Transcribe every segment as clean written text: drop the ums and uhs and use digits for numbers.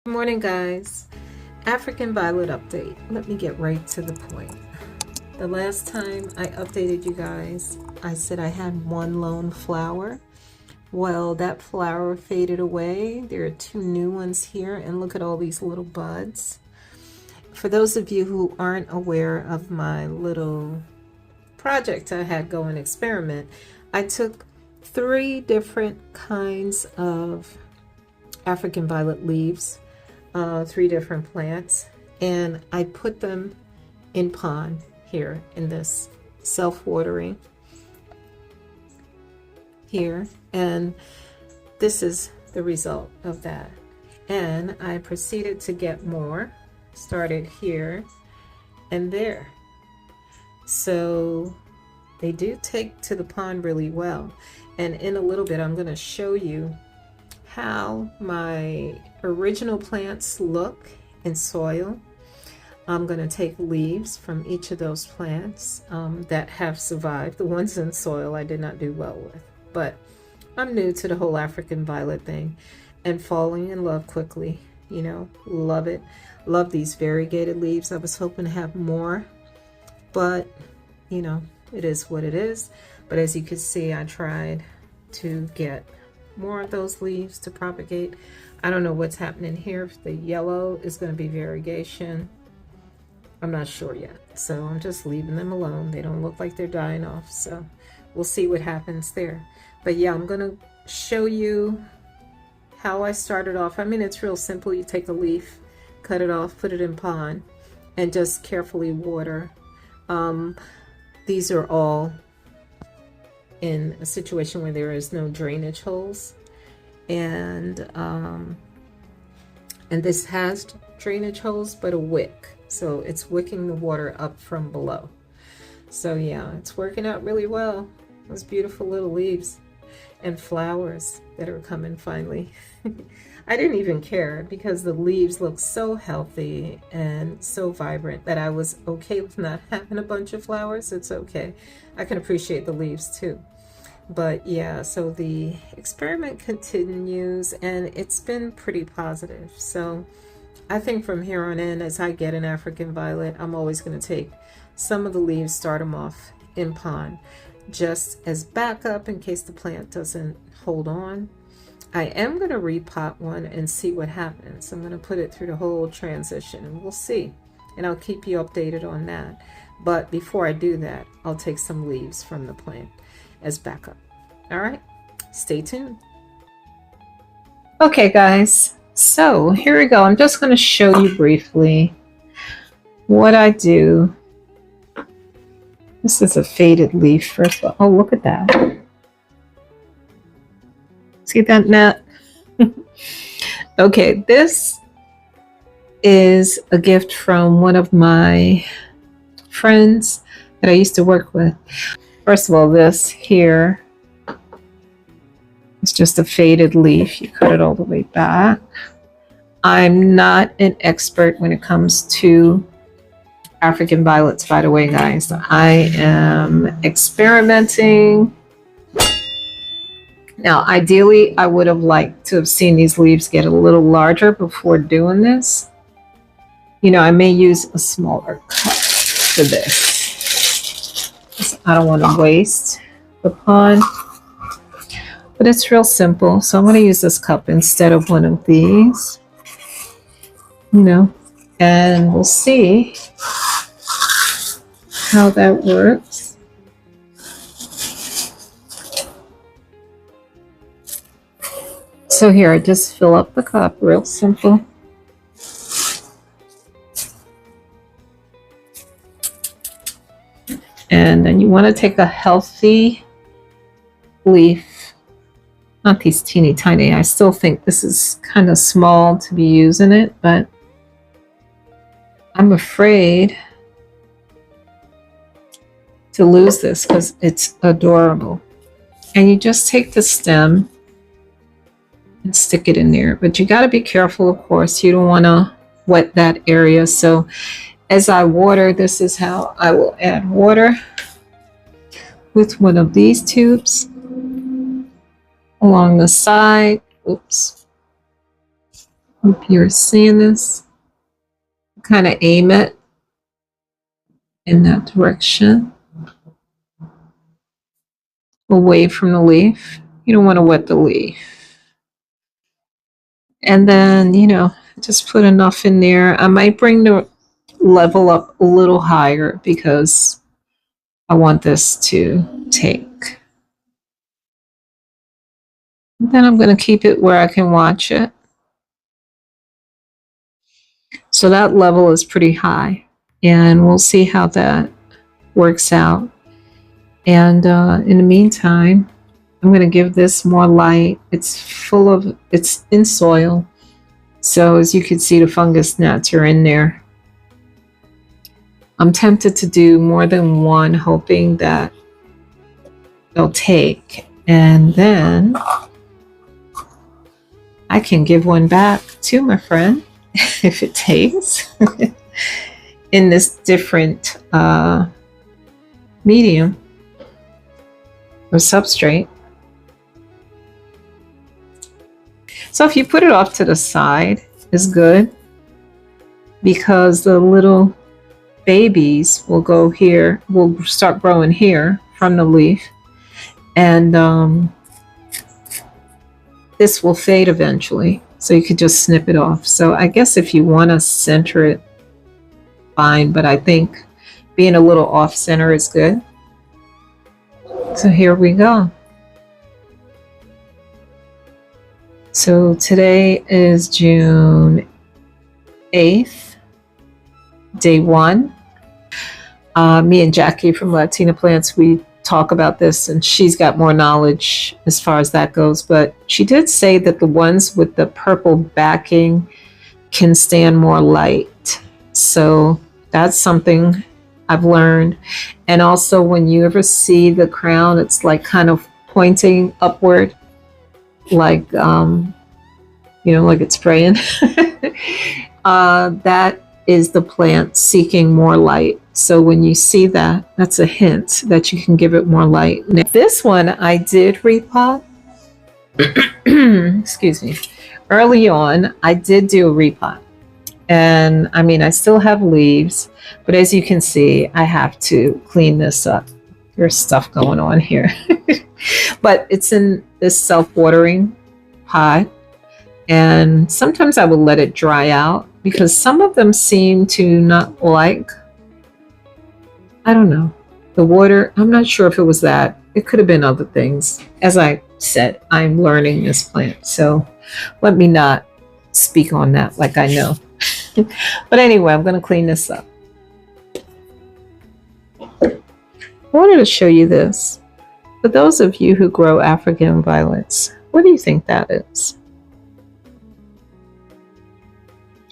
Good morning, guys. African violet update. Let me get right to the point. The last time I updated you guys, I said I had one lone flower. Well, that flower faded away. There are two new ones here, and look at all these little buds. For those of you who aren't aware of my little project I had going, experiment, I took 3 different kinds of African violet leaves, 3 different plants, and I put them in PON here in this self-watering here, and this is the result of that. And I proceeded to get more, started here and there. So they do take to the pond really well, and in a little bit I'm going to show you how my original plants look in soil. I'm going to take leaves from each of those plants that have survived. The ones in soil I did not do well with, but I'm new to the whole African violet thing and falling in love quickly. You know, love it. Love these variegated leaves. I was hoping to have more, but you know, it is what it is. But as you can see, I tried to get more of those leaves to propagate. I don't know what's happening here. If the yellow is going to be variegation, I'm not sure yet. So I'm just leaving them alone. They don't look like they're dying off. So we'll see what happens there. But yeah, I'm going to show you how I started off. I mean, it's real simple. You take a leaf, cut it off, put it in pond, and just carefully water. These are all in a situation where there is no drainage holes, and this has drainage holes but a wick, so it's wicking the water up from below. So yeah, it's working out really well. Those beautiful little leaves and flowers that are coming finally. I didn't even care because the leaves look so healthy and so vibrant that I was okay with not having a bunch of flowers. It's okay. I can appreciate the leaves too. But yeah, so the experiment continues and it's been pretty positive. So I think from here on in, as I get an African violet, I'm always going to take some of the leaves, start them off in pond, just as backup in case the plant doesn't hold on. I am going to repot one and see what happens. I'm going to put it through the whole transition and we'll see. And I'll keep you updated on that. But before I do that, I'll take some leaves from the plant as backup. All right, stay tuned. Okay, guys. So here we go. I'm just going to show you briefly what I do. This is a faded leaf, first of all. Oh, look at that. See that net? Okay, this is a gift from one of my friends that I used to work with. First of all, this here is just a faded leaf. You cut it all the way back. I'm not an expert when it comes to African violets, by the way, guys. I am experimenting. Now, ideally, I would have liked to have seen these leaves get a little larger before doing this. You know, I may use a smaller cup for this. I don't want to waste the pond. But it's real simple. So I'm going to use this cup instead of one of these. You know, and we'll see how that works. So here, I just fill up the cup, real simple. And then you want to take a healthy leaf, not these teeny tiny. I still think this is kind of small to be using it, but I'm afraid to lose this because it's adorable. And you just take the stem and stick it in there, but you got to be careful, of course. You don't want to wet that area. So as I water, this is how I will add water with one of these tubes along the side. Oops. Hope you're seeing this. Kind of aim it in that direction, away from the leaf. You don't want to wet the leaf. And then, just put enough in there. I might bring the level up a little higher because I want this to take. And then I'm going to keep it where I can watch it. So that level is pretty high, and we'll see how that works out. And in the meantime, I'm going to give this more light. It's in soil. So as you can see, the fungus gnats are in there. I'm tempted to do more than one, hoping that they'll take. And then I can give one back to my friend if it takes in this different medium or substrate. So if you put it off to the side, is good, because the little babies will go here, will start growing here from the leaf, and this will fade eventually. So you could just snip it off. So I guess if you want to center it, fine, but I think being a little off center is good. So here we go. So today is June 8th, day 1. Me and Jackie from Latina Plants, we talk about this, and she's got more knowledge as far as that goes. But she did say that the ones with the purple backing can stand more light. So that's something I've learned. And also, when you ever see the crown, it's like kind of pointing upward, like like it's praying. That is the plant seeking more light. So when you see that, that's a hint that you can give it more light. Now, this one I did repot. Excuse me. Early on, I did do a repot. And I mean, I still have leaves, but as you can see, I have to clean this up. There's stuff going on here. But it's in this self-watering pot. And sometimes I will let it dry out because some of them seem to not like, I don't know, the water. I'm not sure if it was that. It could have been other things. As I said, I'm learning this plant. So let me not speak on that like I know. But anyway, I'm going to clean this up. I wanted to show you this. For those of you who grow African violets, what do you think that is?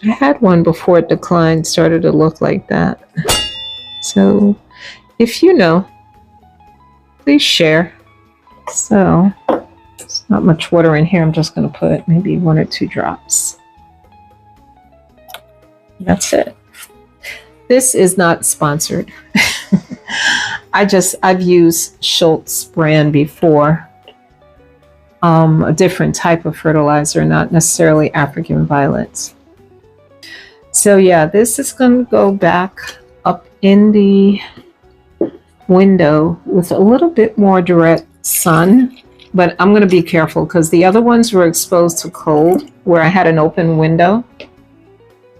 I had one before it declined, started to look like that. So if you know, please share. So there's not much water in here. I'm just going to put maybe 1 or 2 drops. That's it. This is not sponsored. I've used Schultz brand before. A different type of fertilizer, not necessarily African violets. So yeah, this is going to go back up in the window with a little bit more direct sun, but I'm going to be careful because the other ones were exposed to cold where I had an open window,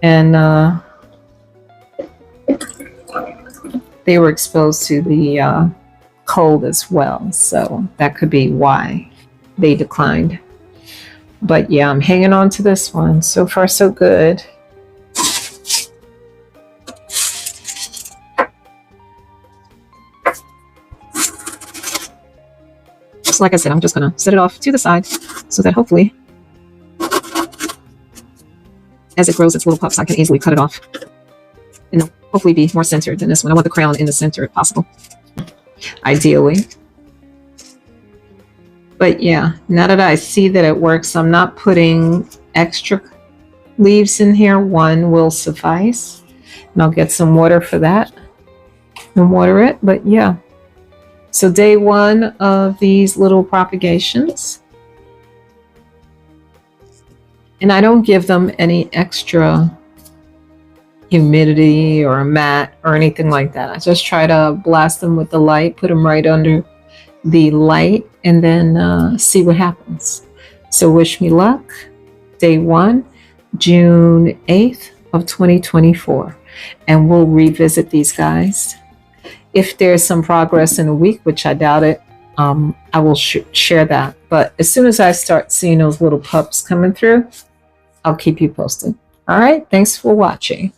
and they were exposed to the cold as well. So that could be why they declined. But yeah, I'm hanging on to this one. So far, so good. So like I said, I'm just going to set it off to the side so that hopefully as it grows its little pups, I can easily cut it off. And it'll hopefully be more centered than this one. I want the crown in the center if possible, ideally. But yeah, now that I see that it works, I'm not putting extra leaves in here. 1 will suffice. And I'll get some water for that and water it. But yeah. So day 1 of these little propagations. And I don't give them any extra humidity or a mat or anything like that. I just try to blast them with the light, put them right under the light, and then see what happens. So wish me luck. Day 1, June 8th of 2024. And we'll revisit these guys. If there's some progress in a week, which I doubt it, I will share that. But as soon as I start seeing those little pups coming through, I'll keep you posted. All right. Thanks for watching.